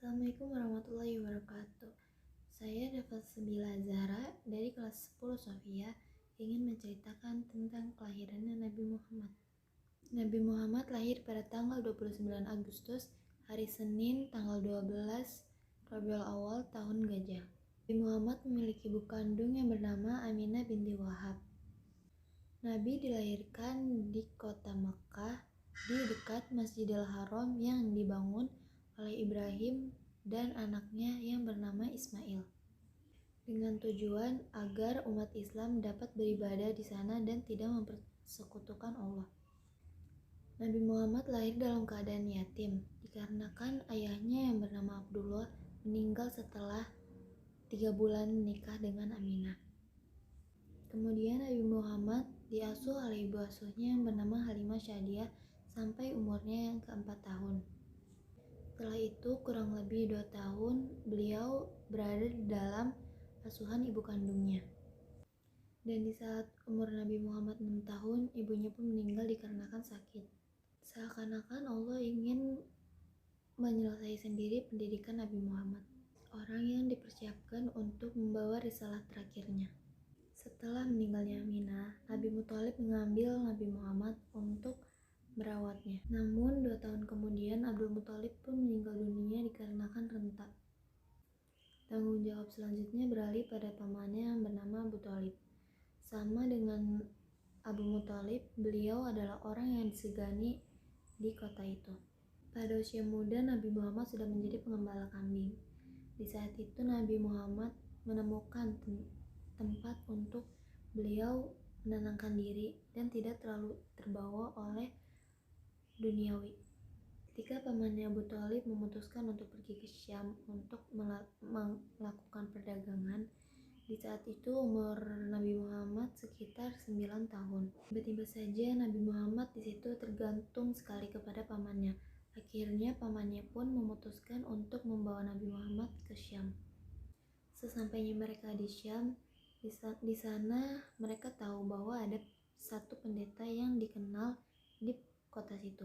Assalamualaikum warahmatullahi wabarakatuh. Saya Dafa Sabila Zahra dari kelas 10 Sofia ingin menceritakan tentang kelahirannya Nabi Muhammad. Nabi Muhammad lahir pada tanggal 29 Agustus, hari Senin tanggal 12 Rabiul Awal tahun Gajah. Nabi Muhammad memiliki ibu kandung yang bernama Aminah binti Wahab. Nabi dilahirkan di kota Makkah di dekat Masjidil Haram yang dibangun oleh Ibrahim dan anaknya yang bernama Ismail, dengan tujuan agar umat Islam dapat beribadah di sana dan tidak mempersekutukan Allah. Nabi Muhammad lahir dalam keadaan yatim, dikarenakan ayahnya yang bernama Abdullah meninggal setelah 3 bulan menikah dengan Aminah. Kemudian Nabi Muhammad diasuh oleh ibu asuhnya yang bernama Halimah Syadiah sampai umurnya yang keempat tahun. Setelah itu kurang lebih 2 tahun beliau berada di dalam asuhan ibu kandungnya. Dan di saat umur Nabi Muhammad 6 tahun, ibunya pun meninggal dikarenakan sakit. Seakan-akan Allah ingin menyelesaikan sendiri pendidikan Nabi Muhammad, orang yang dipersiapkan untuk membawa risalah terakhirnya. Setelah meninggalnya Aminah, Abi Muthalib mengambil Nabi Muhammad untuk merawatnya. Namun 2 tahun kemudian Abdul Muthalib pun meninggal dunia dikarenakan rentak. Tanggung jawab selanjutnya beralih pada pamannya yang bernama Abu Thalib. Sama dengan Abu Muthalib, beliau adalah orang yang disegani di kota itu. Pada usia muda Nabi Muhammad sudah menjadi pengembala kambing. Di saat itu Nabi Muhammad menemukan tempat untuk beliau menenangkan diri dan tidak terlalu terbawa oleh duniawi. Ketika pamannya Abu Thalib memutuskan untuk pergi ke Syam untuk melakukan perdagangan, di saat itu umur Nabi Muhammad sekitar 9 tahun. Tiba-tiba saja Nabi Muhammad di situ tergantung sekali kepada pamannya. Akhirnya pamannya pun memutuskan untuk membawa Nabi Muhammad ke Syam. Sesampainya mereka di Syam, di sana mereka tahu bahwa ada satu pendeta yang dikenal di kota situ.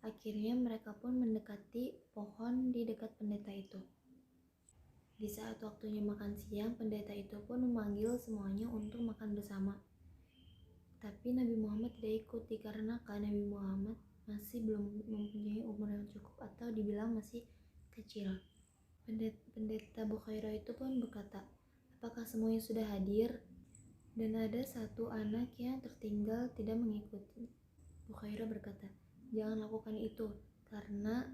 Akhirnya mereka pun mendekati pohon di dekat pendeta itu. Di saat waktunya makan siang, pendeta itu pun memanggil semuanya untuk makan bersama. Tapi Nabi Muhammad tidak ikut dikarenakan Nabi Muhammad masih belum mempunyai umur yang cukup atau dibilang masih kecil. Pendeta Bukhairah itu pun berkata, "Apakah semuanya sudah hadir?" Dan ada satu anak yang tertinggal tidak mengikuti. Bukhairah berkata, "Jangan lakukan itu, karena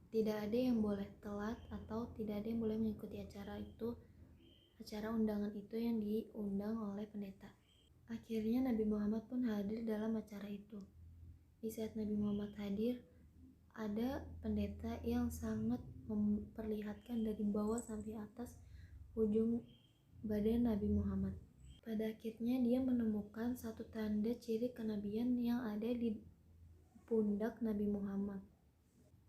tidak ada yang boleh telat atau tidak ada yang boleh mengikuti acara undangan itu yang diundang oleh pendeta." Akhirnya Nabi Muhammad pun hadir dalam acara itu. Di saat Nabi Muhammad hadir, ada pendeta yang sangat memperlihatkan dari bawah sampai atas ujung badan Nabi Muhammad. Pada akhirnya dia menemukan satu tanda ciri kenabian yang ada di pundak Nabi Muhammad.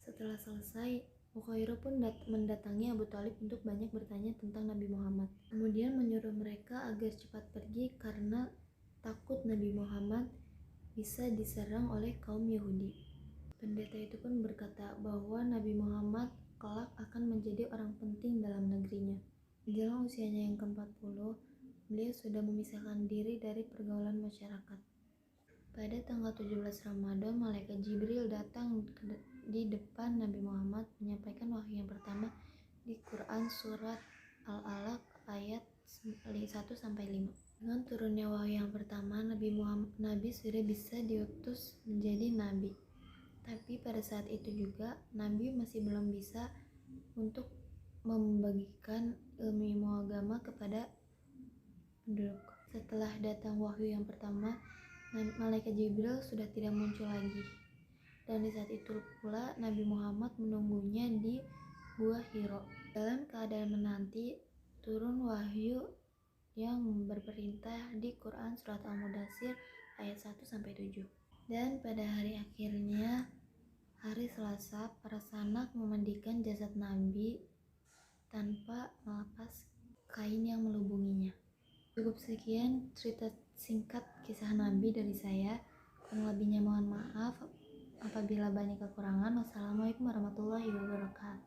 Setelah selesai, Bukhairah pun mendatangi Abu Thalib untuk banyak bertanya tentang Nabi Muhammad. Kemudian menyuruh mereka agar cepat pergi karena takut Nabi Muhammad bisa diserang oleh kaum Yahudi. Pendeta itu pun berkata bahwa Nabi Muhammad kelak akan menjadi orang penting dalam negerinya. Menjelang usianya yang ke-40, beliau sudah memisahkan diri dari pergaulan masyarakat. Pada tanggal 17 Ramadan, Malaikat Jibril datang di depan Nabi Muhammad menyampaikan wahyu yang pertama di Quran surat Al-Alaq ayat 1-5. Dengan turunnya wahyu yang pertama, Nabi sudah bisa diutus menjadi nabi. Tapi pada saat itu juga Nabi masih belum bisa untuk membagikan ilmu agama kepada penduduk. Setelah datang wahyu yang pertama, Malaikat Jibril sudah tidak muncul lagi. Dan di saat itu pula Nabi Muhammad menunggunya di Gua Hiro dalam keadaan menanti turun wahyu yang berperintah di Quran surat Al-Mudaththir ayat 1-7. Dan pada hari akhirnya, hari Selasa, para sanak memandikan jasad Nabi tanpa melepas kain yang melubunginya. Cukup sekian cerita singkat kisah Nabi dari saya. Kurang lebihnya mohon maaf apabila banyak kekurangan. Wassalamualaikum warahmatullahi wabarakatuh.